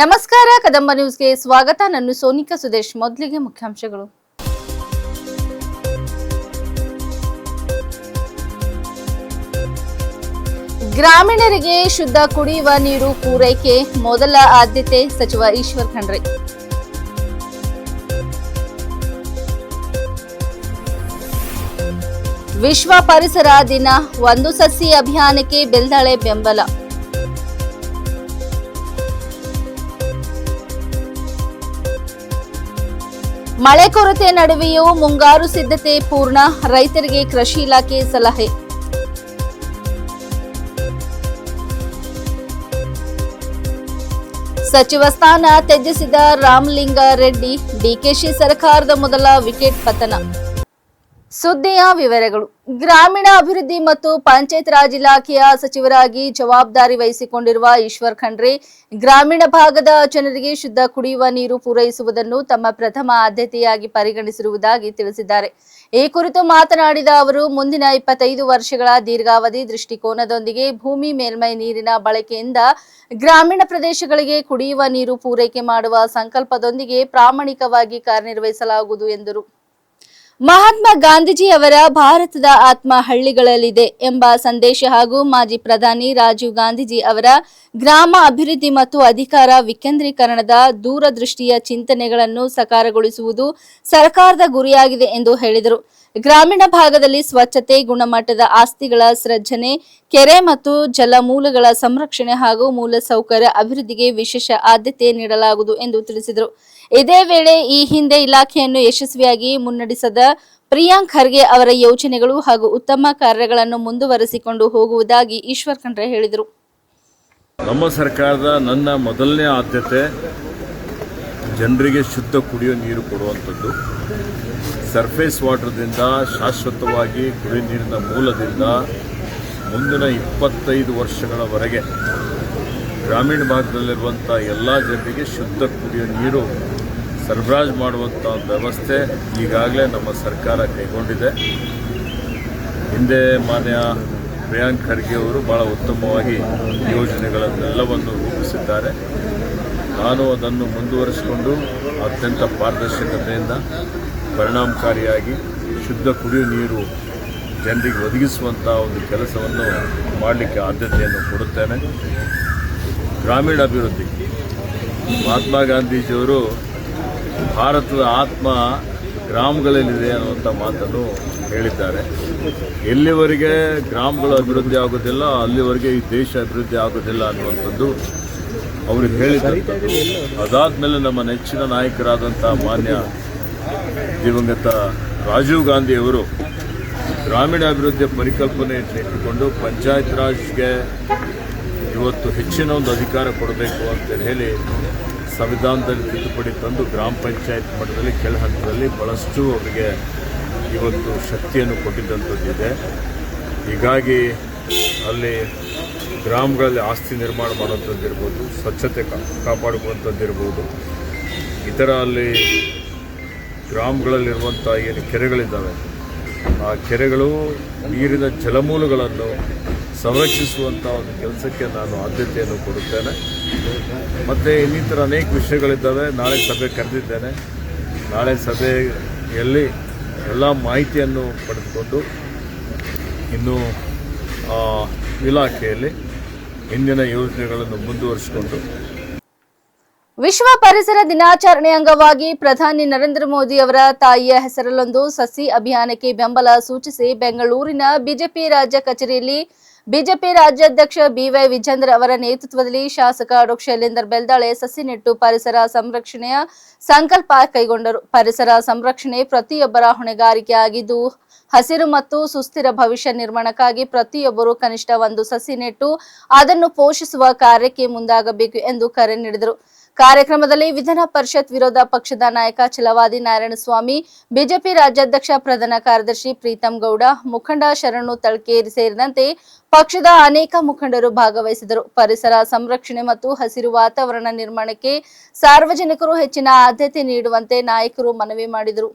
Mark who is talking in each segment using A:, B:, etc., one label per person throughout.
A: ನಮಸ್ಕಾರ ಕದಂಬ ನ್ಯೂಸ್ಗೆ ಸ್ವಾಗತ. ನಾನು ಸೋನಿಕಾ ಸುದೇಶ್. ಮೊದಲಿಗೆ ಮುಖ್ಯಾಂಶಗಳು. ಗ್ರಾಮೀಣರಿಗೆ ಶುದ್ಧ ಕುಡಿಯುವ ನೀರು ಪೂರೈಕೆ ಮೊದಲ ಆದ್ಯತೆ ಸಚಿವ ಈಶ್ವರ್ ಖಂಡ್ರೆ. ವಿಶ್ವ ಪರಿಸರ ದಿನ, ಒಂದು ಸಸಿ ಅಭಿಯಾನಕ್ಕೆ ಬೆಲ್ದಾಳೆ ಬೆಂಬಲ. ಮಳೆ ಕೊರತೆ ನಡುವೆಯೂ ಮುಂಗಾರು ಸಿದ್ಧತೆ ಪೂರ್ಣ, ರೈತರಿಗೆ ಕೃಷಿ ಇಲಾಖೆ ಸಲಹೆ. ಸಚಿವ ಸ್ಥಾನ ತ್ಯಜಿಸಿದ ರಾಮಲಿಂಗ ರೆಡ್ಡಿ, ಡಿಕೆಶಿ ಸರ್ಕಾರದ ಮೊದಲ ವಿಕೆಟ್ ಪತನ. ಸುದ್ದಿಯ ವಿವರಗಳು. ಗ್ರಾಮೀಣ ಅಭಿವೃದ್ಧಿ ಮತ್ತು ಪಂಚಾಯತ್ ರಾಜ್ ಇಲಾಖೆಯ ಸಚಿವರಾಗಿ ಜವಾಬ್ದಾರಿ ವಹಿಸಿಕೊಂಡಿರುವ ಈಶ್ವರ್ ಖಂಡ್ರೆ ಗ್ರಾಮೀಣ ಭಾಗದ ಜನರಿಗೆ ಶುದ್ಧ ಕುಡಿಯುವ ನೀರು ಪೂರೈಸುವುದನ್ನು ತಮ್ಮ ಪ್ರಥಮ ಆದ್ಯತೆಯಾಗಿ ಪರಿಗಣಿಸಿರುವುದಾಗಿ ತಿಳಿಸಿದ್ದಾರೆ. ಈ ಕುರಿತು ಮಾತನಾಡಿದ ಅವರು, ಮುಂದಿನ 25 ವರ್ಷಗಳ ದೀರ್ಘಾವಧಿ ದೃಷ್ಟಿಕೋನದೊಂದಿಗೆ ಭೂಮಿ ಮೇಲ್ಮೈ ನೀರಿನ ಬಳಕೆಯಿಂದ ಗ್ರಾಮೀಣ ಪ್ರದೇಶಗಳಿಗೆ ಕುಡಿಯುವ ನೀರು ಪೂರೈಕೆ ಮಾಡುವ ಸಂಕಲ್ಪದೊಂದಿಗೆ ಪ್ರಾಮಾಣಿಕವಾಗಿ ಕಾರ್ಯನಿರ್ವಹಿಸಲಾಗುವುದು ಎಂದರು. ಮಹಾತ್ಮ ಗಾಂಧೀಜಿ ಅವರ ಭಾರತದ ಆತ್ಮ ಹಳ್ಳಿಗಳಲ್ಲಿದೆ ಎಂಬ ಸಂದೇಶ ಹಾಗೂ ಮಾಜಿ ಪ್ರಧಾನಿ ರಾಜೀವ್ ಗಾಂಧೀಜಿ ಅವರ ಗ್ರಾಮ ಅಭಿವೃದ್ಧಿ ಮತ್ತು ಅಧಿಕಾರ ವಿಕೇಂದ್ರೀಕರಣದ ದೂರದೃಷ್ಟಿಯ ಚಿಂತನೆಗಳನ್ನು ಸಾಕಾರಗೊಳಿಸುವುದು ಸರ್ಕಾರದ ಗುರಿಯಾಗಿದೆ ಎಂದು ಹೇಳಿದರು. ಗ್ರಾಮೀಣ ಭಾಗದಲ್ಲಿ ಸ್ವಚ್ಛತೆ, ಗುಣಮಟ್ಟದ ಆಸ್ತಿಗಳ ಸೃಜನೆ, ಕೆರೆ ಮತ್ತು ಜಲಮೂಲಗಳ ಸಂರಕ್ಷಣೆ ಹಾಗೂ ಮೂಲಸೌಕರ್ಯ ಅಭಿವೃದ್ಧಿಗೆ ವಿಶೇಷ ಆದ್ಯತೆ ನೀಡಲಾಗುವುದು ಎಂದು ತಿಳಿಸಿದರು. ಇದೇ ವೇಳೆ ಈ ಹಿಂದೆ ಇಲಾಖೆಯನ್ನು ಯಶಸ್ವಿಯಾಗಿ ಮುನ್ನಡೆಸದ ಪ್ರಿಯಾಂಕ್ ಖರ್ಗೆ ಅವರ ಯೋಜನೆಗಳು ಹಾಗೂ ಉತ್ತಮ ಕಾರ್ಯಗಳನ್ನು ಮುಂದುವರೆಸಿಕೊಂಡು ಹೋಗುವುದಾಗಿ ಈಶ್ವರ್ ಖಂಡ್ರೆ ಹೇಳಿದರು.
B: ನಮ್ಮ ಸರ್ಕಾರದ ನನ್ನ ಮೊದಲನೇ ಆದ್ಯತೆ ಜನರಿಗೆ ಶುದ್ಧ ಕುಡಿಯುವ ನೀರು ಕೊಡುವಂಥದ್ದು. ಸರ್ಫೇಸ್ ವಾಟರ್ದಿಂದ ಶಾಶ್ವತವಾಗಿ ಕುಡಿಯುವ ನೀರಿನ ಮೂಲದಿಂದ ಮುಂದಿನ 25 ವರ್ಷಗಳವರೆಗೆ ಗ್ರಾಮೀಣ ಭಾಗದಲ್ಲಿರುವಂಥ ಎಲ್ಲ ಜನರಿಗೆ ಶುದ್ಧ ಕುಡಿಯುವ ನೀರು ಸರಬರಾಜು ಮಾಡುವಂಥ ವ್ಯವಸ್ಥೆ ಈಗಾಗಲೇ ನಮ್ಮ ಸರ್ಕಾರ ಕೈಗೊಂಡಿದೆ. ಹಿಂದೆ ಮಾನ್ಯ ಪ್ರಿಯಾಂಕ್ ಖರ್ಗೆ ಅವರು ಭಾಳ ಉತ್ತಮವಾಗಿ ಯೋಜನೆಗಳನ್ನೆಲ್ಲವನ್ನು ರೂಪಿಸಿದ್ದಾರೆ. ನಾನು ಅದನ್ನು ಮುಂದುವರಿಸಿಕೊಂಡು ಅತ್ಯಂತ ಪಾರದರ್ಶಕತೆಯಿಂದ ಪರಿಣಾಮಕಾರಿಯಾಗಿ ಶುದ್ಧ ಕುಡಿಯುವ ನೀರು ಜನರಿಗೆ ಒದಗಿಸುವಂಥ ಒಂದು ಕೆಲಸವನ್ನು ಮಾಡಲಿಕ್ಕೆ ಆದ್ಯತೆಯನ್ನು ಕೊಡುತ್ತೇನೆ. ಗ್ರಾಮೀಣ ಅಭಿವೃದ್ಧಿ, ಮಹಾತ್ಮ ಗಾಂಧೀಜಿಯವರು ಭಾರತದ ಆತ್ಮ ಗ್ರಾಮಗಳಲ್ಲಿದೆ ಅನ್ನುವಂಥ ಮಾತನ್ನು ಹೇಳಿದ್ದಾರೆ. ಎಲ್ಲಿವರೆಗೆ ಗ್ರಾಮಗಳು ಅಭಿವೃದ್ಧಿ ಆಗೋದಿಲ್ಲ ಅಲ್ಲಿವರೆಗೆ ಈ ದೇಶ ಅಭಿವೃದ್ಧಿ ಆಗೋದಿಲ್ಲ ಅನ್ನುವಂಥದ್ದು ಅವರು ಹೇಳಿದಂಥದ್ದು. ಅದಾದಮೇಲೆ ನಮ್ಮ ನೆಚ್ಚಿನ ನಾಯಕರಾದಂಥ ಮಾನ್ಯ ದಿವಂಗತ ರಾಜೀವ್ ಗಾಂಧಿಯವರು ಗ್ರಾಮೀಣ ಅಭಿವೃದ್ಧಿಯ ಪರಿಕಲ್ಪನೆ ಇಟ್ಟುಕೊಂಡು ಪಂಚಾಯತ್ ರಾಜ್ಗೆ ಇವತ್ತು ಹೆಚ್ಚಿನ ಒಂದು ಅಧಿಕಾರ ಕೊಡಬೇಕು ಅಂತ ಹೇಳಿ ಸಂವಿಧಾನದಲ್ಲಿ ತಿದ್ದುಪಡಿ ತಂದು ಗ್ರಾಮ ಪಂಚಾಯತ್ ಮಟ್ಟದಲ್ಲಿ ಕೆಳ ಹಂತದಲ್ಲಿ ಬಹಳಷ್ಟು ಅವರಿಗೆ ಇವತ್ತು ಶಕ್ತಿಯನ್ನು ಕೊಟ್ಟಿದ್ದಂಥದ್ದಿದೆ. ಹೀಗಾಗಿ ಅಲ್ಲಿ ಗ್ರಾಮಗಳಲ್ಲಿ ಆಸ್ತಿ ನಿರ್ಮಾಣ ಮಾಡುವಂಥದ್ದಿರ್ಬೋದು, ಸ್ವಚ್ಛತೆ ಕಾಪಾಡುವಂಥದ್ದಿರ್ಬೋದು, ಇತರ ಅಲ್ಲಿ ಗ್ರಾಮಗಳಲ್ಲಿರುವಂಥ ಏನು ಕೆರೆಗಳಿದ್ದಾವೆ ಆ ಕೆರೆಗಳು ನೀರಿನ ಜಲಮೂಲಗಳನ್ನು ಸಂರಕ್ಷಿಸುವಂಥ ಒಂದು ಕೆಲಸಕ್ಕೆ ನಾನು ಆದ್ಯತೆಯನ್ನು ಕೊಡುತ್ತೇನೆ. ಮತ್ತು ಇನ್ನಿತರ ಅನೇಕ ವಿಷಯಗಳಿದ್ದಾವೆ. ನಾಳೆ ಸಭೆ ಕರೆದಿದ್ದೇನೆ. ನಾಳೆ ಸಭೆಯಲ್ಲಿ ಎಲ್ಲ ಮಾಹಿತಿಯನ್ನು ಪಡೆದುಕೊಂಡು ಇನ್ನು ಇಲಾಖೆಯಲ್ಲಿ ಹಿಂದಿನ ಯೋಜನೆಗಳನ್ನು ಮುಂದುವರಿಸಿಕೊಂಡು
A: ವಿಶ್ವ ಪರಿಸರ ದಿನಾಚರಣೆ ಅಂಗವಾಗಿ ಪ್ರಧಾನಿ ನರೇಂದ್ರ ಮೋದಿ ಅವರ ತಾಯಿಯ ಹೆಸರಲ್ಲೊಂದು ಸಸಿ ಅಭಿಯಾನಕ್ಕೆ ಬೆಂಬಲ ಸೂಚಿಸಿ ಬೆಂಗಳೂರಿನ ಬಿಜೆಪಿ ರಾಜ್ಯ ಕಚೇರಿಯಲ್ಲಿ ಬಿಜೆಪಿ ರಾಜ್ಯಾಧ್ಯಕ್ಷ ಬಿವೈ ವಿಜೇಂದ್ರ ಅವರ ನೇತೃತ್ವದಲ್ಲಿ ಶಾಸಕ ಡಾ ಶೈಲೇಂದರ್ ಬೆಲ್ದಾಳೆ ಸಸಿ ನೆಟ್ಟು ಪರಿಸರ ಸಂರಕ್ಷಣೆಯ ಸಂಕಲ್ಪ ಕೈಗೊಂಡರು. ಪರಿಸರ ಸಂರಕ್ಷಣೆ ಪ್ರತಿಯೊಬ್ಬರ ಹೊಣೆಗಾರಿಕೆ ಆಗಿದ್ದು, ಹಸಿರು ಮತ್ತು ಸುಸ್ಥಿರ ಭವಿಷ್ಯ ನಿರ್ಮಾಣಕ್ಕಾಗಿ ಪ್ರತಿಯೊಬ್ಬರು ಕನಿಷ್ಠ ಒಂದು ಸಸಿ ನೆಟ್ಟು ಅದನ್ನು ಪೋಷಿಸುವ ಕಾರ್ಯಕ್ಕೆ ಮುಂದಾಗಬೇಕು ಎಂದು ಕರೆ ನೀಡಿದರು. ಕಾರ್ಯಕ್ರಮದಲ್ಲಿ ವಿಧಾನ ಪರಿಷತ್ ವಿರೋಧ ಪಕ್ಷದ ನಾಯಕ ಛಲವಾದಿ ನಾರಾಯಣಸ್ವಾಮಿ, ಬಿಜೆಪಿ ರಾಜ್ಯಾಧ್ಯಕ್ಷ ಪ್ರಧಾನ ಕಾರ್ಯದರ್ಶಿ ಪ್ರೀತಂ ಗೌಡ, ಮುಖಂಡ ಶರಣು ತಳ್ಕೇರಿ ಸೇರಿದಂತೆ ಪಕ್ಷದ ಅನೇಕ ಮುಖಂಡರು ಭಾಗವಹಿಸಿದರು. ಪರಿಸರ ಸಂರಕ್ಷಣೆ ಮತ್ತು ಹಸಿರು ವಾತಾವರಣ ನಿರ್ಮಾಣಕ್ಕೆ ಸಾರ್ವಜನಿಕರು ಹೆಚ್ಚಿನ ಆದ್ಯತೆ ನೀಡುವಂತೆ ನಾಯಕರು ಮನವಿ ಮಾಡಿದರು.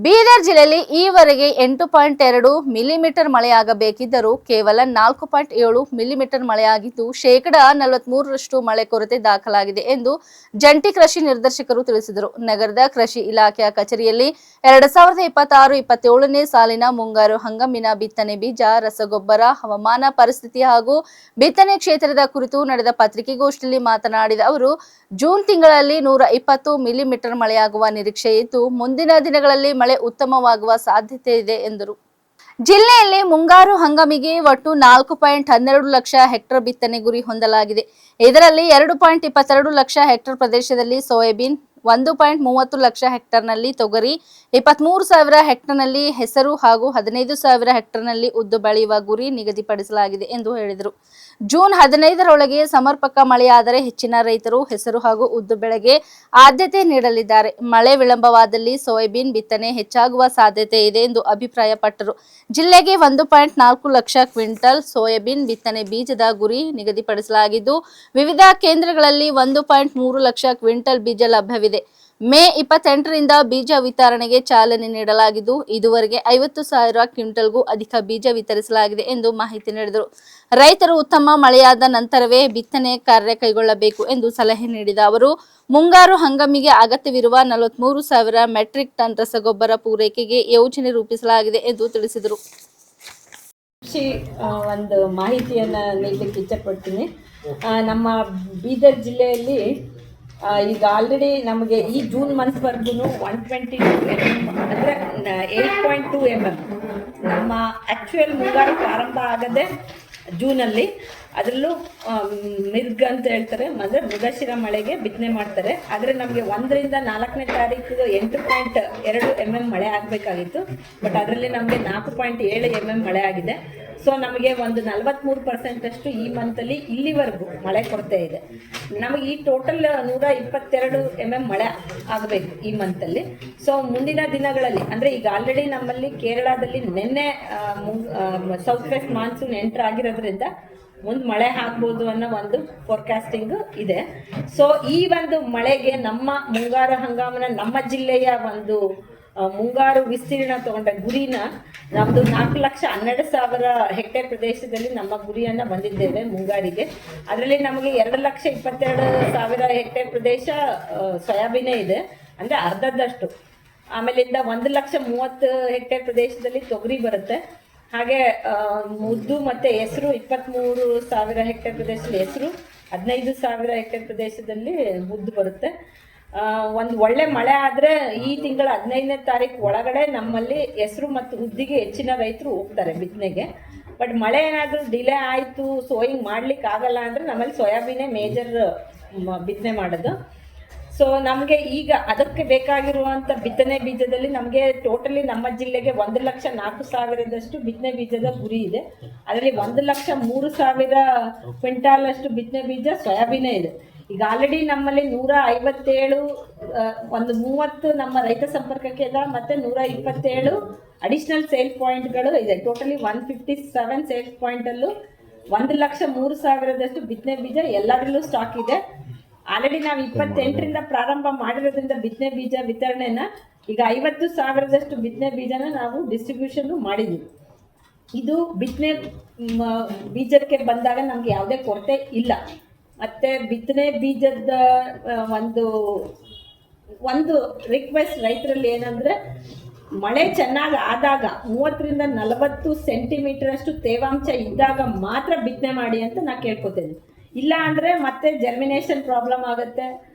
A: ಬೀದರ್ ಜಿಲ್ಲೆಯಲ್ಲಿ ಈವರೆಗೆ 8.2 ಮಿಲಿಮೀಟರ್ ಮಳೆಯಾಗಬೇಕಿದ್ದರೂ ಕೇವಲ 4.7 ಮಿಲಿಮೀಟರ್ ಮಳೆಯಾಗಿದ್ದು ಶೇಕಡಾ 43ರಷ್ಟು ಮಳೆ ಕೊರತೆ ದಾಖಲಾಗಿದೆ ಎಂದು ಜಂಟಿ ಕೃಷಿ ನಿರ್ದೇಶಕರು ತಿಳಿಸಿದರು. ನಗರದ ಕೃಷಿ ಇಲಾಖೆಯ ಕಚೇರಿಯಲ್ಲಿ 2026-27ನೇ ಸಾಲಿನ ಮುಂಗಾರು ಹಂಗಾಮಿನ ಬಿತ್ತನೆ ಬೀಜ, ರಸಗೊಬ್ಬರ, ಹವಾಮಾನ ಪರಿಸ್ಥಿತಿ ಹಾಗೂ ಬಿತ್ತನೆ ಕ್ಷೇತ್ರದ ಕುರಿತು ನಡೆದ ಪತ್ರಿಕಾಗೋಷ್ಠಿಯಲ್ಲಿ ಮಾತನಾಡಿದ ಅವರು, ಜೂನ್ ತಿಂಗಳಲ್ಲಿ 120 ಮಿಲಿಮೀಟರ್ ಮಳೆಯಾಗುವ ನಿರೀಕ್ಷೆ ಇದ್ದು ಮುಂದಿನ ದಿನಗಳಲ್ಲಿ ಮಳೆ ಉತ್ತಮವಾಗುವ ಸಾಧ್ಯತೆ ಇದೆ ಎಂದರು. ಜಿಲ್ಲೆಯಲ್ಲಿ ಮುಂಗಾರು ಹಂಗಾಮಿಗೆ ಒಟ್ಟು 4.12 ಲಕ್ಷ ಹೆಕ್ಟೇರ್ ಬಿತ್ತನೆ ಗುರಿ ಹೊಂದಲಾಗಿದೆ. ಇದರಲ್ಲಿ 2.22 ಲಕ್ಷ ಹೆಕ್ಟೇರ್ ಪ್ರದೇಶದಲ್ಲಿ ಸೋಯಾಬೀನ್, 1.30 ಲಕ್ಷ ಹೆಕ್ಟೇರ್ನಲ್ಲಿ ತೊಗರಿ, 23,000 ಹೆಕ್ಟೇರ್ನಲ್ಲಿ ಹೆಸರು ಹಾಗೂ 15,000 ಹೆಕ್ಟೇರ್ನಲ್ಲಿ ಉದ್ದು ಬೆಳೆಯುವ ಗುರಿ ನಿಗದಿಪಡಿಸಲಾಗಿದೆ ಎಂದು ಹೇಳಿದರು. ಜೂನ್ 15ರೊಳಗೆ ಸಮರ್ಪಕ ಮಳೆಯಾದರೆ ಹೆಚ್ಚಿನ ರೈತರು ಹೆಸರು ಹಾಗೂ ಉದ್ದು ಬೆಳೆಗೆ ಆದ್ಯತೆ ನೀಡಲಿದ್ದಾರೆ. ಮಳೆ ವಿಳಂಬವಾದಲ್ಲಿ ಸೋಯಾಬೀನ್ ಬಿತ್ತನೆ ಹೆಚ್ಚಾಗುವ ಸಾಧ್ಯತೆ ಇದೆ ಎಂದು ಅಭಿಪ್ರಾಯಪಟ್ಟರು. ಜಿಲ್ಲೆಗೆ 1.4 ಲಕ್ಷ ಕ್ವಿಂಟಲ್ ಸೋಯಾಬೀನ್ ಬಿತ್ತನೆ ಬೀಜದ ಗುರಿ ನಿಗದಿಪಡಿಸಲಾಗಿದ್ದು ವಿವಿಧ ಕೇಂದ್ರಗಳಲ್ಲಿ 1.3 ಲಕ್ಷ ಕ್ವಿಂಟಲ್ ಬೀಜ ಲಭ್ಯವಿದೆ. ಮೇ 28ರಿಂದ ಬೀಜ ವಿತರಣೆಗೆ ಚಾಲನೆ ನೀಡಲಾಗಿದ್ದು ಇದುವರೆಗೆ 50,000 ಕ್ವಿಂಟಲ್ಗೂ ಅಧಿಕ ಬೀಜ ವಿತರಿಸಲಾಗಿದೆ ಎಂದು ಮಾಹಿತಿ ನೀಡಿದರು. ರೈತರು ಉತ್ತಮ ಮಳೆಯಾದ ನಂತರವೇ ಬಿತ್ತನೆ ಕಾರ್ಯ ಕೈಗೊಳ್ಳಬೇಕು ಎಂದು ಸಲಹೆ ನೀಡಿದ ಅವರು, ಮುಂಗಾರು ಹಂಗಾಮಿಗೆ ಅಗತ್ಯವಿರುವ 43,000 ಮೆಟ್ರಿಕ್ ಟನ್ ರಸಗೊಬ್ಬರ ಪೂರೈಕೆಗೆ ಯೋಜನೆ ರೂಪಿಸಲಾಗಿದೆ ಎಂದು ತಿಳಿಸಿದರು.
C: ಒಂದು ಮಾಹಿತಿಯನ್ನು ನೀಡಲಿಕ್ಕೆ ಇಚ್ಛಪಡ್ತೀನಿ. ನಮ್ಮ ಬೀದರ್ ಜಿಲ್ಲೆಯಲ್ಲಿ ಈಗ ಆಲ್ರೆಡಿ ನಮಗೆ ಈ ಜೂನ್ ಮಂತ್ವರೆಗೂ 122 ಅಂದರೆ 8.2 mm ನಮ್ಮ ಆ್ಯಕ್ಚುಯಲ್ ಮುಂಗಾರು ಪ್ರಾರಂಭ ಆಗದೆ ಜೂನಲ್ಲಿ. ಅದರಲ್ಲೂ ಮಿರ್ಗ್ ಅಂತ ಹೇಳ್ತಾರೆ, ಅಂದರೆ ಮೃಗಶಿರ ಮಳೆಗೆ ಬಿತ್ತನೆ ಮಾಡ್ತಾರೆ. ಆದರೆ ನಮಗೆ 1ರಿಂದ 4ನೇ ತಾರೀಕು 8.2 mm ಮಳೆ ಆಗಬೇಕಾಗಿತ್ತು. ಬಟ್ ಅದರಲ್ಲಿ ನಮಗೆ 4.7 mm ಮಳೆ ಆಗಿದೆ. ಸೊ ನಮಗೆ ಒಂದು 43% ಈ ಮಂತಲ್ಲಿ ಇಲ್ಲಿವರೆಗೂ ಮಳೆ ಕೊರತೆ ಇದೆ. ನಮಗೆ ಈ ಟೋಟಲ್ 122 mm ಮಳೆ ಆಗಬೇಕು ಈ ಮಂತಲ್ಲಿ. ಸೊ ಮುಂದಿನ ದಿನಗಳಲ್ಲಿ ಅಂದರೆ ಈಗ ಆಲ್ರೆಡಿ ನಮ್ಮಲ್ಲಿ ಕೇರಳದಲ್ಲಿ ನಿನ್ನೆ ಸೌತ್ ವೆಸ್ಟ್ ಮಾನ್ಸೂನ್ ಎಂಟರ್ ಆಗಿರೋದ್ರಿಂದ ಮುಂದೆ ಮಳೆ ಆಗ್ಬೋದು ಅನ್ನೋ ಒಂದು ಫೋರ್ಕಾಸ್ಟಿಂಗ್ ಇದೆ. ಸೊ ಈ ಒಂದು ಮಳೆಗೆ ನಮ್ಮ ಮುಂಗಾರು ಹಂಗಾಮನ ನಮ್ಮ ಜಿಲ್ಲೆಯ ಒಂದು ಮುಂಗಾರು ವಿಸ್ತೀರ್ಣ ತಗೊಂಡ ಗುರಿನ ನಮ್ಮದು 4,12,000 ಹೆಕ್ಟೇರ್ ಪ್ರದೇಶದಲ್ಲಿ ನಮ್ಮ ಗುರಿಯನ್ನು ಬಂದಿದ್ದೇವೆ ಮುಂಗಾರಿಗೆ. ಅದರಲ್ಲಿ ನಮಗೆ 2,22,000 ಹೆಕ್ಟೇರ್ ಪ್ರದೇಶ ಸೋಯಾಬೀನೇ ಇದೆ, ಅಂದರೆ ಅರ್ಧದಷ್ಟು. ಆಮೇಲಿಂದ 1,30,30 ಹೆಕ್ಟೇರ್ ಪ್ರದೇಶದಲ್ಲಿ ತೊಗರಿ ಬರುತ್ತೆ. ಹಾಗೆ ಉದ್ದು ಮತ್ತು ಹೆಸರು 23,000 ಹೆಕ್ಟೇರ್ ಪ್ರದೇಶದಲ್ಲಿ ಹೆಸರು, 15,000 ಹೆಕ್ಟೇರ್ ಪ್ರದೇಶದಲ್ಲಿ ಉದ್ದು ಬರುತ್ತೆ. ಒಂದು ಒಳ್ಳೆ ಮಳೆ ಆದರೆ ಈ ತಿಂಗಳ 15ನೇ ತಾರೀಕು ಒಳಗಡೆ ನಮ್ಮಲ್ಲಿ ಹೆಸರು ಮತ್ತು ಉದ್ದಿಗೆ ಹೆಚ್ಚಿನ ರೈತರು ಹೋಗ್ತಾರೆ ಬಿತ್ತನೆಗೆ. ಬಟ್ ಮಳೆ ಏನಾದರೂ ಡಿಲೇ ಆಯಿತು, ಸೋಯಿಂಗ್ ಮಾಡ್ಲಿಕ್ಕೆ ಆಗಲ್ಲ ಅಂದರೆ ನಮ್ಮಲ್ಲಿ ಸೋಯಾಬೀನೇ ಮೇಜರ್ ಬಿತ್ತನೆ ಮಾಡೋದು. ಸೊ ನಮಗೆ ಈಗ ಅದಕ್ಕೆ ಬೇಕಾಗಿರುವಂಥ ಬಿತ್ತನೆ ಬೀಜದಲ್ಲಿ ನಮಗೆ ಟೋಟಲಿ ನಮ್ಮ ಜಿಲ್ಲೆಗೆ 1,04,000 ಬಿತ್ತನೆ ಬೀಜದ ಗುರಿ ಇದೆ. ಅದರಲ್ಲಿ 1,03,000 ಕ್ವಿಂಟಾಲಷ್ಟು ಬಿತ್ತನೆ ಬೀಜ ಸೋಯಾಬೀನೇ ಇದೆ. ಈಗ ಆಲ್ರೆಡಿ ನಮ್ಮಲ್ಲಿ 157 ಒಂದು 30 ನಮ್ಮ ರೈತ ಸಂಪರ್ಕ ಕೇಂದ್ರ ಮತ್ತು 127 ಅಡಿಷ್ನಲ್ ಸೇಲ್ ಪಾಯಿಂಟ್ಗಳು ಇದೆ. ಟೋಟಲಿ 157 ಸೇಲ್ ಪಾಯಿಂಟಲ್ಲೂ 1,03,000 ಬಿತ್ತನೆ ಬೀಜ ಎಲ್ಲದರಲ್ಲೂ ಸ್ಟಾಕ್ ಇದೆ. ಆಲ್ರೆಡಿ ನಾವು 28ರಿಂದ ಪ್ರಾರಂಭ ಮಾಡಿರೋದ್ರಿಂದ ಬಿತ್ತನೆ ಬೀಜ ವಿತರಣೆನ ಈಗ 50,000 ಬಿತ್ತನೆ ಬೀಜನ ನಾವು ಡಿಸ್ಟ್ರಿಬ್ಯೂಷನ್ ಮಾಡಿದ್ದೀವಿ. ಇದು ಬಿತ್ತನೆ ಬೀಜಕ್ಕೆ ಬಂದಾಗ ನಮಗೆ ಯಾವುದೇ ಕೊರತೆ ಇಲ್ಲ. ಮತ್ತು ಬಿತ್ತನೆ ಬೀಜದ ಒಂದು ರಿಕ್ವೆಸ್ಟ್ ರೈತರಲ್ಲಿ ಏನಂದರೆ, ಮಳೆ ಚೆನ್ನಾಗಿ ಆದಾಗ 30ರಿಂದ 40 ಸೆಂಟಿಮೀಟರ್ ಅಷ್ಟು ತೇವಾಂಶ ಇದ್ದಾಗ ಮಾತ್ರ ಬಿತ್ತನೆ ಮಾಡಿ ಅಂತ ನಾನು ಕೇಳ್ಕೊತೇನೆ. ಇಲ್ಲ ಅಂದರೆ ಮತ್ತೆ ಜರ್ಮಿನೇಷನ್ ಪ್ರಾಬ್ಲಮ್ ಆಗುತ್ತೆ,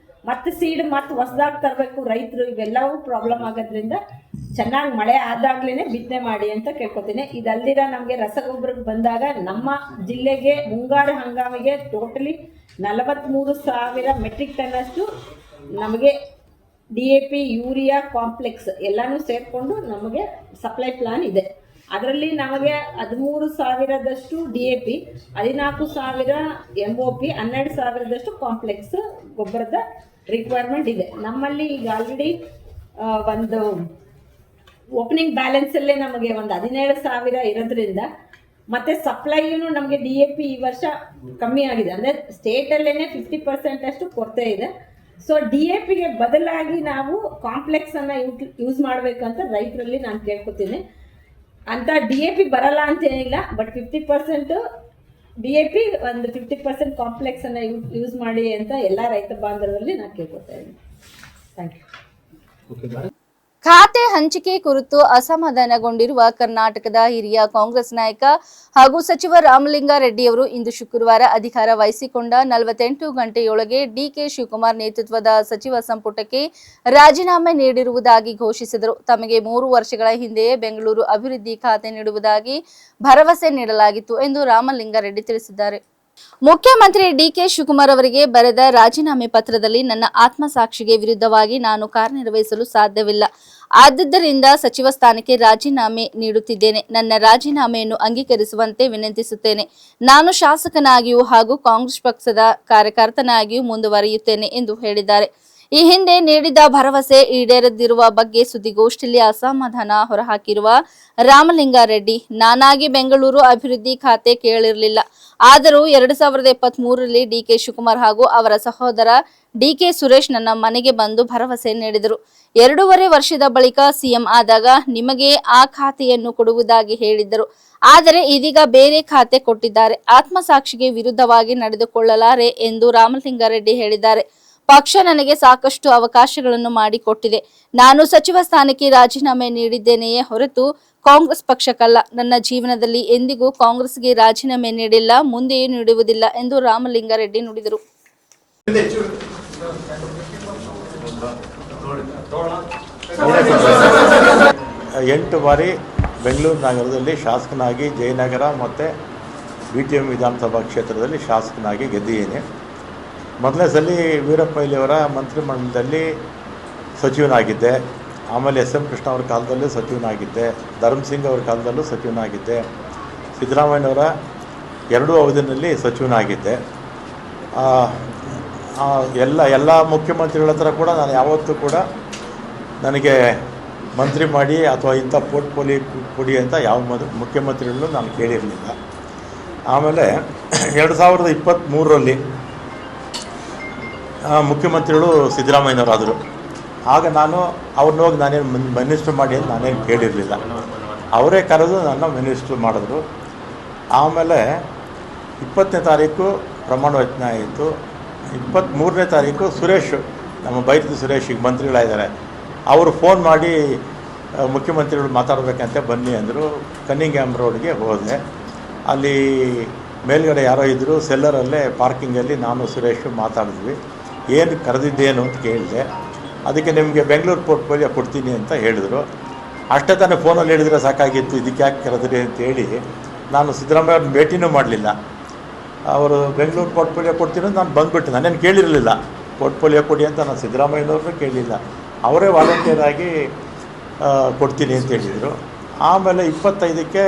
C: ಮತ್ತೆ ಸೀಡ್ ಮತ್ತೆ ಹೊಸದಾಗಿ ತರಬೇಕು ರೈತರು, ಇವೆಲ್ಲವೂ ಪ್ರಾಬ್ಲಮ್ ಆಗೋದ್ರಿಂದ ಚೆನ್ನಾಗಿ ಮಳೆ ಆದಾಗ್ಲೇ ಬಿತ್ತನೆ ಮಾಡಿ ಅಂತ ಕೇಳ್ಕೊತೀನಿ. ಇದಲ್ದಿರ ನಮಗೆ ರಸಗೊಬ್ಬರಕ್ಕೆ ಬಂದಾಗ ನಮ್ಮ ಜಿಲ್ಲೆಗೆ ಮುಂಗಾರು ಹಂಗಾಮಿಗೆ ಟೋಟಲಿ 43,000 ಮೆಟ್ರಿಕ್ ಟನ್ ಅಷ್ಟು ನಮಗೆ DAP, ಯೂರಿಯಾ, ಕಾಂಪ್ಲೆಕ್ಸ್ ಎಲ್ಲನೂ ಸೇರಿಕೊಂಡು ನಮಗೆ ಸಪ್ಲೈ ಪ್ಲಾನ್ ಇದೆ. ಅದರಲ್ಲಿ ನಮಗೆ 13,000 DAP, 14,000 MOP, 12,000 ಕಾಂಪ್ಲೆಕ್ಸ್ ಗೊಬ್ಬರದ ರಿಕ್ವೈರ್ಮೆಂಟ್ ಇದೆ. ನಮ್ಮಲ್ಲಿ ಈಗ ಆಲ್ರೆಡಿ ಒಂದು ಓಪನಿಂಗ್ ಬ್ಯಾಲೆನ್ಸಲ್ಲೇ ನಮಗೆ ಒಂದು 17,000 ಇರೋದ್ರಿಂದ ಮತ್ತು ಸಪ್ಲೈಯೂ ನಮಗೆ DAP ಈ ವರ್ಷ ಕಮ್ಮಿ ಆಗಿದೆ. ಅಂದರೆ ಸ್ಟೇಟಲ್ಲೇ 50% ಅಷ್ಟು ಕೊರತೆ ಇದೆ. ಸೊ DAPಗೆ ಬದಲಾಗಿ ನಾವು ಕಾಂಪ್ಲೆಕ್ಸನ್ನು ಯೂಸ್ ಮಾಡಬೇಕಂತ ರೈತರಲ್ಲಿ ನಾನು ಕೇಳ್ಕೊತೀನಿ. ಅಂತ DAP ಬರಲ್ಲ ಅಂತ ಏನಿಲ್ಲ, ಬಟ್ 50% DAP ಒಂದು 50% ಕಾಂಪ್ಲೆಕ್ಸನ್ನು ಯೂಸ್ ಮಾಡಿ ಅಂತ ಎಲ್ಲ ರೈತ ಬಾಂಧವರಲ್ಲಿ ನಾನು ಕೇಳ್ಕೊತಾ ಇದ್ದೀನಿ. Thank you.
A: ಖಾತೆ ಹಂಚಿಕೆ ಕುರಿತು ಅಸಮಾಧಾನಗೊಂಡಿರುವ ಕರ್ನಾಟಕದ ಹಿರಿಯ ಕಾಂಗ್ರೆಸ್ ನಾಯಕ ಹಾಗೂ ಸಚಿವ ರಾಮಲಿಂಗಾರೆಡ್ಡಿಯವರು ಇಂದು ಶುಕ್ರವಾರ ಅಧಿಕಾರ ವಹಿಸಿಕೊಂಡ 48 ಗಂಟೆಯೊಳಗೆ ಡಿಕೆ ಶಿವಕುಮಾರ್ ನೇತೃತ್ವದ ಸಚಿವ ಸಂಪುಟಕ್ಕೆ ರಾಜೀನಾಮೆ ನೀಡಿರುವುದಾಗಿ ಘೋಷಿಸಿದರು. ತಮಗೆ 3 ವರ್ಷಗಳ ಹಿಂದೆಯೇ ಬೆಂಗಳೂರು ಅಭಿವೃದ್ಧಿ ಖಾತೆ ನೀಡುವುದಾಗಿ ಭರವಸೆ ನೀಡಲಾಗಿತ್ತು ಎಂದು ರಾಮಲಿಂಗಾರೆಡ್ಡಿ ತಿಳಿಸಿದ್ದಾರೆ. ಮುಖ್ಯಮಂತ್ರಿ ಡಿಕೆ ಶಿವಕುಮಾರ್ ಅವರಿಗೆ ಬರೆದ ರಾಜೀನಾಮೆ ಪತ್ರದಲ್ಲಿ ನನ್ನ ಆತ್ಮಸಾಕ್ಷಿಗೆ ವಿರುದ್ಧವಾಗಿ ನಾನು ಕಾರ್ಯನಿರ್ವಹಿಸಲು ಸಾಧ್ಯವಿಲ್ಲ. ಆದ್ದರಿಂದ ಸಚಿವ ಸ್ಥಾನಕ್ಕೆ ರಾಜೀನಾಮೆ ನೀಡುತ್ತಿದ್ದೇನೆ. ನನ್ನ ರಾಜೀನಾಮೆಯನ್ನು ಅಂಗೀಕರಿಸುವಂತೆ ವಿನಂತಿಸುತ್ತೇನೆ. ನಾನು ಶಾಸಕನಾಗಿಯೂ ಹಾಗೂ ಕಾಂಗ್ರೆಸ್ ಪಕ್ಷದ ಕಾರ್ಯಕರ್ತನಾಗಿಯೂ ಮುಂದುವರಿಯುತ್ತೇನೆ ಎಂದು ಹೇಳಿದ್ದಾರೆ. ಈ ಹಿಂದೆ ನೀಡಿದ ಭರವಸೆ ಈಡೇರದಿರುವ ಬಗ್ಗೆ ಸುದ್ದಿಗೋಷ್ಠಿಯಲ್ಲಿ ಅಸಮಾಧಾನ ಹೊರಹಾಕಿರುವ ರಾಮಲಿಂಗಾರೆಡ್ಡಿ, ನಾನಾಗಿ ಬೆಂಗಳೂರು ಅಭಿವೃದ್ಧಿ ಖಾತೆ ಕೇಳಿರಲಿಲ್ಲ. ಆದರೂ 2023ರಲ್ಲಿ ಡಿಕೆ ಶಿವಕುಮಾರ್ ಹಾಗೂ ಅವರ ಸಹೋದರ ಡಿಕೆ ಸುರೇಶ್ ನನ್ನ ಮನೆಗೆ ಬಂದು ಭರವಸೆ ನೀಡಿದರು. 2.5 ವರ್ಷದ ಬಳಿಕ ಸಿಎಂ ಆದಾಗ ನಿಮಗೆ ಆ ಖಾತೆಯನ್ನು ಕೊಡುವುದಾಗಿ ಹೇಳಿದ್ದರು. ಆದರೆ ಇದೀಗ ಬೇರೆ ಖಾತೆ ಕೊಟ್ಟಿದ್ದಾರೆ. ಆತ್ಮಸಾಕ್ಷಿಗೆ ವಿರುದ್ಧವಾಗಿ ನಡೆದುಕೊಳ್ಳಲಾರೆ ಎಂದು ರಾಮಲಿಂಗಾರೆಡ್ಡಿ ಹೇಳಿದ್ದಾರೆ. ಪಕ್ಷ ನನಗೆ ಸಾಕಷ್ಟು ಅವಕಾಶಗಳನ್ನು ಮಾಡಿಕೊಟ್ಟಿದೆ. ನಾನು ಸಚಿವ ಸ್ಥಾನಕ್ಕೆ ರಾಜೀನಾಮೆ ನೀಡಿದ್ದೇನೆಯೇ ಹೊರತು ಕಾಂಗ್ರೆಸ್ ಪಕ್ಷಕ್ಕಲ್ಲ. ನನ್ನ ಜೀವನದಲ್ಲಿ ಎಂದಿಗೂ ಕಾಂಗ್ರೆಸ್ಗೆ ರಾಜೀನಾಮೆ ನೀಡಿಲ್ಲ, ಮುಂದೆಯೂ ನೀಡುವುದಿಲ್ಲ ಎಂದು ರಾಮಲಿಂಗಾರೆಡ್ಡಿ ನುಡಿದರು.
D: 8 ಬಾರಿ ಬೆಂಗಳೂರು ನಗರದಲ್ಲಿ ಶಾಸಕನಾಗಿ ಜಯನಗರ ಮತ್ತು BTM ವಿಧಾನಸಭಾ ಕ್ಷೇತ್ರದಲ್ಲಿ ಶಾಸಕನಾಗಿ ಗೆದ್ದಿದ್ದೇನೆ. ಮೊದಲನೇ ಸಲ ವೀರಪ್ಪ ಮೊಯ್ಲಿಯವರ ಮಂತ್ರಿಮಂಡಲದಲ್ಲಿ ಸಚಿವನಾಗಿದ್ದೆ. ಆಮೇಲೆ SM ಕೃಷ್ಣ ಅವ್ರ ಕಾಲದಲ್ಲೂ ಸಚಿವನಾಗಿದ್ದೆ. ಧರ್ಮಸಿಂಗ್ ಅವ್ರ ಕಾಲದಲ್ಲೂ ಸಚಿವನಾಗಿದ್ದೆ. ಸಿದ್ದರಾಮಯ್ಯನವರ 2 ಅವಧಿಯಲ್ಲಿ ಸಚಿವನಾಗಿದ್ದೆ. ಎಲ್ಲ ಮುಖ್ಯಮಂತ್ರಿಗಳ ಹತ್ರ ಕೂಡ ನಾನು ಯಾವತ್ತೂ ಕೂಡ ನನಗೆ ಮಂತ್ರಿ ಮಾಡಿ ಅಥವಾ ಇಂಥ ಪೋರ್ಟ್ಫೋಲಿಯೋ ಕೊಡಿ ಅಂತ ಯಾವ ಮುಖ್ಯಮಂತ್ರಿಗಳನ್ನೂ ನಾನು ಕೇಳಿರಲಿಲ್ಲ. ಆಮೇಲೆ 2023ರಲ್ಲಿ ಮುಖ್ಯಮಂತ್ರಿಗಳು ಸಿದ್ದರಾಮಯ್ಯನವರಾದರು. ಆಗ ನಾನು ಅವ್ರನ್ನ ಹೋಗಿ ನಾನೇನು ಮಿನಿಸ್ಟ್ರ್ ಮಾಡಿ ಅಂತ ನಾನೇನು ಕೇಳಿರಲಿಲ್ಲ. ಅವರೇ ಕರೆದು ನನ್ನ ಮಿನಿಸ್ಟ್ರ್ ಮಾಡಿದ್ರು. ಆಮೇಲೆ 20ನೇ ತಾರೀಕು ಪ್ರಮಾಣ ವಚನ ಆಯಿತು. 23ನೇ ತಾರೀಕು ಸುರೇಶ್, ನಮ್ಮ ಬೈರತಿ ಸುರೇಶ್ ಈಗ ಮಂತ್ರಿಗಳಾಗಿದ್ದಾರೆ, ಅವರು ಫೋನ್ ಮಾಡಿ ಮುಖ್ಯಮಂತ್ರಿಗಳು ಮಾತಾಡಬೇಕಂತೆ ಬನ್ನಿ ಅಂದರು. ಕನ್ನಿಂಗ್ಯಾಮ್ ರೋಡ್ಗೆ ಹೋದೆ. ಅಲ್ಲಿ ಮೇಲ್ಗಡೆ ಯಾರೋ ಇದ್ದರು, ಸೆಲ್ಲರಲ್ಲೇ ಪಾರ್ಕಿಂಗಲ್ಲಿ ನಾನು ಸುರೇಶ್ ಮಾತಾಡಿದ್ವಿ. ಏನು ಕರೆದಿದ್ದೇನು ಅಂತ ಕೇಳಿದೆ. ಅದಕ್ಕೆ ನಿಮಗೆ ಬೆಂಗಳೂರು ಪೋರ್ಟ್ಫೋಲಿಯೋ ಕೊಡ್ತೀನಿ ಅಂತ ಹೇಳಿದರು. ಅಷ್ಟೇ ತಾನೇ ಫೋನಲ್ಲಿ ಹೇಳಿದರೆ ಸಾಕಾಗಿತ್ತು, ಇದಕ್ಕೆ ಯಾಕೆ ಕರೆದ್ರಿ ಅಂತೇಳಿ ನಾನು ಸಿದ್ದರಾಮಯ್ಯ ಅವ್ರನ್ನ ಭೇಟಿನೂ ಮಾಡಲಿಲ್ಲ. ಅವರು ಬೆಂಗಳೂರು ಪೋರ್ಟ್ಫೋಲಿಯೋ ಕೊಡ್ತೀನಿ ಅಂತ ನಾನು ಬಂದುಬಿಟ್ಟು ನಾನೇನು ಕೇಳಿರಲಿಲ್ಲ. ಪೋರ್ಟ್ಫೋಲಿಯೋ ಕೊಡಿ ಅಂತ ನಾನು ಸಿದ್ದರಾಮಯ್ಯನವ್ರನ್ನೂ ಕೇಳಲಿಲ್ಲ. ಅವರೇ ವಾಲಂಟಿಯರ್ ಆಗಿ ಕೊಡ್ತೀನಿ ಅಂತ ಹೇಳಿದರು. ಆಮೇಲೆ 25ಕ್ಕೆ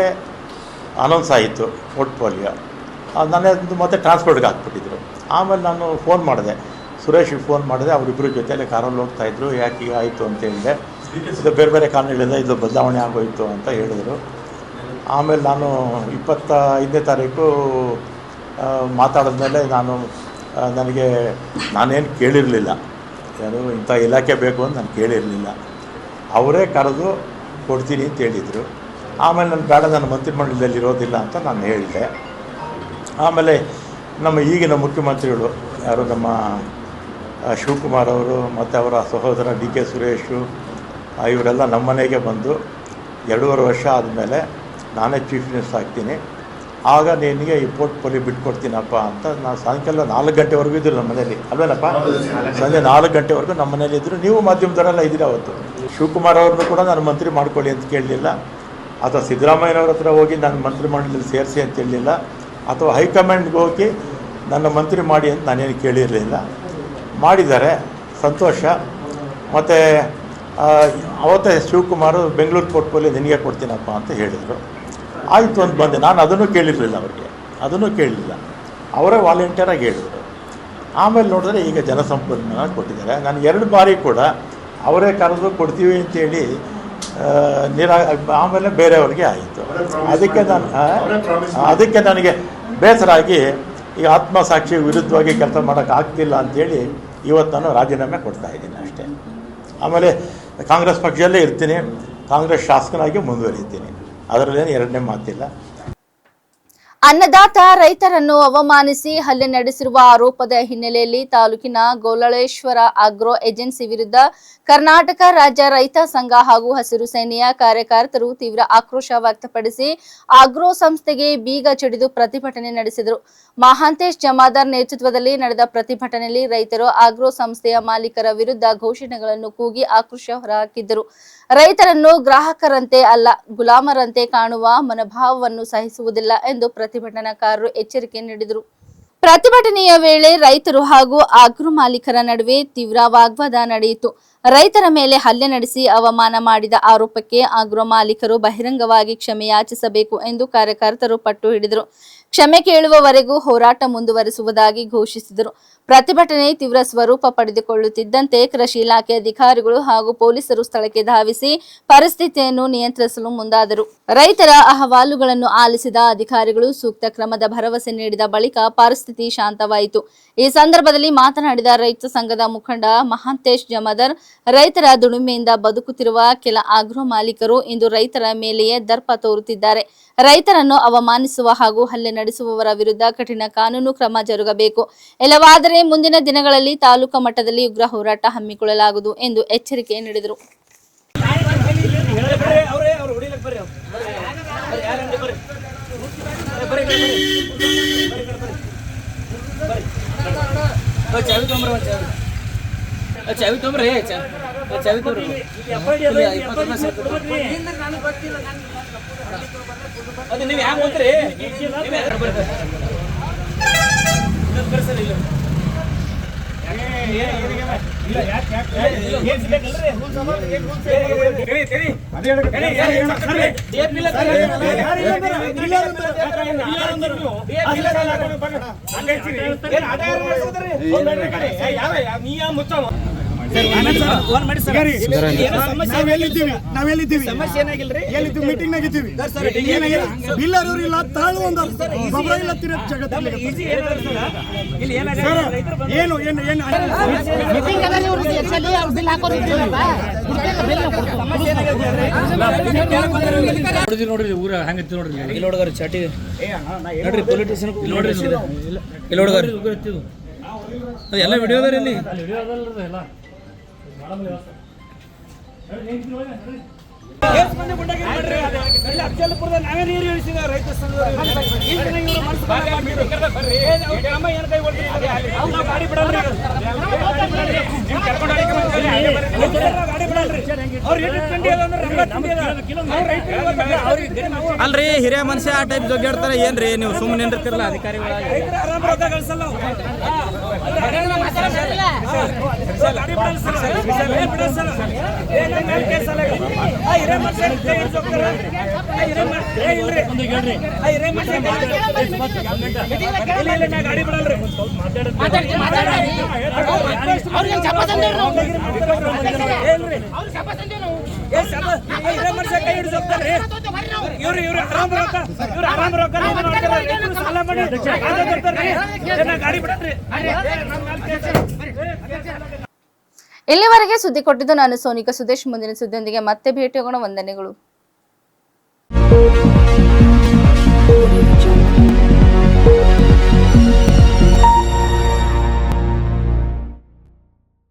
D: ಅನೌನ್ಸ್ ಆಯಿತು ಪೋರ್ಟ್ಫೋಲಿಯೋ. ನನ್ನದು ಮತ್ತೆ ಟ್ರಾನ್ಸ್ಪೋರ್ಟ್ಗೆ ಹಾಕ್ಬಿಟ್ಟಿದ್ರು. ಆಮೇಲೆ ನಾನು ಫೋನ್ ಮಾಡಿದೆ, ಸುರೇಶ್ಗೆ ಫೋನ್ ಮಾಡಿದೆ. ಅವರಿಬ್ಬರು ಜೊತೆಯಲ್ಲಿ ಕಾರಲ್ಲಿ ಹೋಗ್ತಾಯಿದ್ರು. ಯಾಕೆ ಈಗ ಆಯಿತು ಅಂತ ಹೇಳಿದೆ. ಇದು ಬೇರೆ ಬೇರೆ ಕಾರಣಗಳಿಂದ ಇದು ಬದಲಾವಣೆ ಆಗೋಯಿತು ಅಂತ ಹೇಳಿದರು. ಆಮೇಲೆ ನಾನು 25ನೇ ತಾರೀಕು ಮಾತಾಡಿದ್ಮೇಲೆ ನಾನೇನು ಕೇಳಿರಲಿಲ್ಲ, ಏನು ಇಂಥ ಇಲಾಖೆ ಬೇಕು ಅಂತ ನಾನು ಕೇಳಿರಲಿಲ್ಲ. ಅವರೇ ಕರೆದು ಕೊಡ್ತೀನಿ ಅಂತ ಹೇಳಿದರು. ಆಮೇಲೆ ನಾನು ಬೇಡ, ನನ್ನ ಮಂತ್ರಿಮಂಡಲದಲ್ಲಿ ಇರೋದಿಲ್ಲ ಅಂತ ನಾನು ಹೇಳಿದೆ. ಆಮೇಲೆ ನಮ್ಮ ಈಗಿನ ಮುಖ್ಯಮಂತ್ರಿಗಳು ಯಾರು ನಮ್ಮ ಶಿವಕುಮಾರ್ ಅವರು ಮತ್ತು ಅವರ ಸಹೋದರ DK ಸುರೇಶು ಇವರೆಲ್ಲ ನಮ್ಮ ಮನೆಗೆ ಬಂದು 2.5 ವರ್ಷ ಆದಮೇಲೆ ನಾನೇ ಚೀಫ್ ಮಿನಿಸ್ಟರ್ ಆಗ್ತೀನಿ, ಆಗ ನಿನಗೆ ಈ ಪೋರ್ಟ್ಫೋಲಿಯೋ ಬಿಟ್ಕೊಡ್ತೀನಪ್ಪ ಅಂತ. ನಾನು ಸಾಯಂಕಾಲ 4 ಗಂಟೆವರೆಗೂ ಇದ್ದರು ನಮ್ಮ ಮನೇಲಿ, ಅಲ್ವೇನಪ್ಪ? ಸಂಜೆ 4 ಗಂಟೆವರೆಗೂ ನಮ್ಮ ಮನೇಲಿ ಇದ್ದರು. ನೀವು ಮಾಧ್ಯಮದವರೆಲ್ಲ ಇದ್ದೀರಿ ಅವತ್ತು. ಶಿವಕುಮಾರ್ ಅವ್ರನ್ನೂ ಕೂಡ ನಾನು ಮಂತ್ರಿ ಮಾಡ್ಕೊಳ್ಳಿ ಅಂತ ಕೇಳಲಿಲ್ಲ, ಅಥವಾ ಸಿದ್ದರಾಮಯ್ಯನವ್ರ ಹತ್ರ ಹೋಗಿ ನನ್ನ ಮಂತ್ರಿಮಂಡಲದಲ್ಲಿ ಸೇರಿಸಿ ಅಂತ ಹೇಳಲಿಲ್ಲ, ಅಥವಾ ಹೈಕಮಾಂಡ್ಗೆ ಹೋಗಿ ನನ್ನ ಮಂತ್ರಿ ಮಾಡಿ ಅಂತ ನಾನೇನು ಕೇಳಿರಲಿಲ್ಲ. ಮಾಡಿದ್ದಾರೆ, ಸಂತೋಷ. ಮತ್ತು ಅವತ್ತೇ ಶಿವಕುಮಾರ್ ಬೆಂಗಳೂರು ಪೋರ್ಟ್ಫೋಲಿಯೋ ನಿನಗೆ ಕೊಡ್ತೀನಪ್ಪ ಅಂತ ಹೇಳಿದರು. ಆಯಿತು ಅಂತ ಬಂದೆ. ನಾನು ಅದನ್ನು ಕೇಳಿರಲಿಲ್ಲ, ಅವರಿಗೆ ಅದನ್ನು ಕೇಳಲಿಲ್ಲ. ಅವರೇ ವಾಲಂಟಿಯರಾಗಿ ಹೇಳಿದರು. ಆಮೇಲೆ ನೋಡಿದ್ರೆ ಈಗ ಜನಸಂಪನ್ಮೂಲ ಕೊಟ್ಟಿದ್ದಾರೆ. ನಾನು 2 ಬಾರಿ ಕೂಡ ಅವರೇ ಕರೆದು ಕೊಡ್ತೀವಿ ಅಂತೇಳಿ ಆಮೇಲೆ ಬೇರೆಯವ್ರಿಗೆ ಆಯಿತು. ಅದಕ್ಕೆ ನನಗೆ ಬೇಸರ ಆಗಿ ಈ ಆತ್ಮಸಾಕ್ಷಿ ವಿರುದ್ಧವಾಗಿ ಕೆಲಸ ಮಾಡೋಕ್ಕಾಗ್ತಿಲ್ಲ ಅಂಥೇಳಿ ಇವತ್ತು ನಾನು ರಾಜೀನಾಮೆ ಕೊಡ್ತಾ ಇದ್ದೀನಿ ಅಷ್ಟೇ. ಆಮೇಲೆ ಕಾಂಗ್ರೆಸ್ ಪಕ್ಷದಲ್ಲೇ ಇರ್ತೀನಿ, ಕಾಂಗ್ರೆಸ್ ಶಾಸಕನಾಗಿ ಮುಂದುವರಿತೀನಿ, ಅದರಲ್ಲೇನು ಎರಡನೇ ಮಾತಿಲ್ಲ.
A: ಅನ್ನದಾತ ರೈತರನ್ನು ಅವಮಾನಿಸಿ ಹಲ್ಲೆ ನಡೆಸಿರುವ ಆರೋಪದ ಹಿನ್ನೆಲೆಯಲ್ಲಿ ತಾಲೂಕಿನ ಗೋಲಳೇಶ್ವರ ಆಗ್ರೋ ಏಜೆನ್ಸಿ ವಿರುದ್ಧ ಕರ್ನಾಟಕ ರಾಜ್ಯ ರೈತ ಸಂಘ ಹಾಗೂ ಹಸಿರು ಸೇನೆಯ ಕಾರ್ಯಕರ್ತರು ತೀವ್ರ ಆಕ್ರೋಶ ವ್ಯಕ್ತಪಡಿಸಿ ಆಗ್ರೋ ಸಂಸ್ಥೆಗೆ ಬೀಗ ಜಡಿದು ಪ್ರತಿಭಟನೆ ನಡೆಸಿದರು. ಮಹಾಂತೇಶ್ ಜಮಾದಾರ್ ನೇತೃತ್ವದಲ್ಲಿ ನಡೆದ ಪ್ರತಿಭಟನೆಯಲ್ಲಿ ರೈತರು ಆಗ್ರೋ ಸಂಸ್ಥೆಯ ಮಾಲೀಕರ ವಿರುದ್ಧ ಘೋಷಣೆಗಳನ್ನು ಕೂಗಿ ಆಕ್ರೋಶ ಹೊರಹಾಕಿದ್ದರು. ರೈತರನ್ನು ಗ್ರಾಹಕರಂತೆ ಅಲ್ಲ, ಗುಲಾಮರಂತೆ ಕಾಣುವ ಮನೋಭಾವವನ್ನು ಸಹಿಸುವುದಿಲ್ಲ ಎಂದು ಪ್ರತಿಭಟನಾಕಾರರು ಎಚ್ಚರಿಕೆ ನೀಡಿದರು. ಪ್ರತಿಭಟನೆಯ ವೇಳೆ ರೈತರು ಹಾಗೂ ಆಗ್ರೋ ಮಾಲೀಕರ ನಡುವೆ ತೀವ್ರ ವಾಗ್ವಾದ ನಡೆಯಿತು. ರೈತರ ಮೇಲೆ ಹಲ್ಲೆ ನಡೆಸಿ ಅವಮಾನ ಮಾಡಿದ ಆರೋಪಕ್ಕೆ ಆಗ್ರೋ ಮಾಲೀಕರು ಬಹಿರಂಗವಾಗಿ ಕ್ಷಮೆ ಯಾಚಿಸಬೇಕು ಎಂದು ಕಾರ್ಯಕರ್ತರು ಪಟ್ಟು ಹಿಡಿದರು. ಕ್ಷಮೆ ಕೇಳುವವರೆಗೂ ಹೋರಾಟ ಮುಂದುವರಿಸುವುದಾಗಿ ಘೋಷಿಸಿದರು. ಪ್ರತಿಭಟನೆ ತೀವ್ರ ಸ್ವರೂಪ ಪಡೆದುಕೊಳ್ಳುತ್ತಿದ್ದಂತೆ ಕೃಷಿ ಇಲಾಖೆ ಅಧಿಕಾರಿಗಳು ಹಾಗೂ ಪೊಲೀಸರು ಸ್ಥಳಕ್ಕೆ ಧಾವಿಸಿ ಪರಿಸ್ಥಿತಿಯನ್ನು ನಿಯಂತ್ರಿಸಲು ಮುಂದಾದರು. ರೈತರ ಅಹವಾಲುಗಳನ್ನು ಆಲಿಸಿದ ಅಧಿಕಾರಿಗಳು ಸೂಕ್ತ ಕ್ರಮದ ಭರವಸೆ ನೀಡಿದ ಬಳಿಕ ಪರಿಸ್ಥಿತಿ ಶಾಂತವಾಯಿತು. ಈ ಸಂದರ್ಭದಲ್ಲಿ ಮಾತನಾಡಿದ ರೈತ ಸಂಘದ ಮುಖಂಡ ಮಹಾಂತೇಶ್ ಜಮಾದಾರ್, ರೈತರ ದುಡಿಮೆಯಿಂದ ಬದುಕುತ್ತಿರುವ ಕೆಲ ಆಗ್ರೋ ಮಾಲೀಕರು ಇಂದು ರೈತರ ಮೇಲೆಯೇ ದರ್ಪ ತೋರುತ್ತಿದ್ದಾರೆ. ರೈತರನ್ನು ಅವಮಾನಿಸುವ ಹಾಗೂ ಹಲ್ಲೆ ನಡೆಸುವವರ ವಿರುದ್ಧ ಕಠಿಣ ಕಾನೂನು ಕ್ರಮ ಜರುಗಬೇಕು. ಇಲ್ಲವಾದರೆ ಮುಂದಿನ ದಿನಗಳಲ್ಲಿ ತಾಲೂಕಾ ಮಟ್ಟದಲ್ಲಿ ಉಗ್ರ ಹೋರಾಟ ಹಮ್ಮಿಕೊಳ್ಳಲಾಗುವುದು ಎಂದು ಎಚ್ಚರಿಕೆ ನೀಡಿದರು.
E: ಅದು ನೀವು ಹ್ಯಾಂಗ ಹೋಗ್ತೀರಿ?
F: ನಾವೆಲ್ಲಿದ್ದೀವಿ ಮೀಟಿಂಗ್ ನಾಗಿದ್ದೀವಿ. ಬಿಲ್ಲರವ್ರಿಲ್ಲ, ತಾಳು ಒಂದು ಗೊಬ್ಬರ ಇಲ್ಲ, ಏನು ಏನು ಏನು
E: ನೋಡ್ರಿ ಊರ ಹಂಗಿತ್ತು ನೋಡ್ರಿ. ಇಲ್ಲಿ ನೋಡ್ಗಾರ ಚಾಟಿ ನೋಡ್ರಿ, ಪೊಲಿಟಿಷಿಯನ್ ನೋಡ್ರಿ, ಇಲ್ಲಿ ನೋಡ್ಗಾರ ಎಲ್ಲ ವಿಡಿಯೋದಾರ ಇಲ್ಲಿ ಅಫಜಲ್ಪುರದ ನಾವೇ ನೀರು ಇಳಿಸಿದ ರೈತ ಗಾಡಿ ಬಿಡಲ್ರಿ, ಅಲ್ರಿ ಹಿರಿಯ ಮನುಷ್ಯ ಆ ಟೈಪ್ ಜೊಗ್ಗಾಡ್ತಾರೆ. ಏನ್ರಿ ನೀವು ಸುಮ್ಮನೆ ನಿಂದಿರ್ತಿರಲ್ಲ ಅಧಿಕಾರಿಗಳ ಗಾಡಿ ಬಿಡಲ್ರಿ. ಕೈ ಹಿಡಿದು ಹೋಗ್ತಾರೆ ಇವ್ರು ಆರಾಮ್ ರೊಕ್ಕ, ಇವ್ರು ಆರಾಮ್ ರೊಕ್ಕ ಸಾಲ ಮಾಡಿ ಗಾಡಿ ಬಿಡಲ್ರಿ.
A: ಇಲ್ಲಿವರೆಗೆ ಸುದ್ದಿ ಕೊಟ್ಟಿದ್ದು ನಾನು ಸೋನಿಕಾ ಸುದೇಶ್. ಮುಂದಿನ ಸುದ್ದಿಯೊಂದಿಗೆ ಮತ್ತೆ ಭೇಟಿಯಾಗೋಣ. ವಂದನೆಗಳು.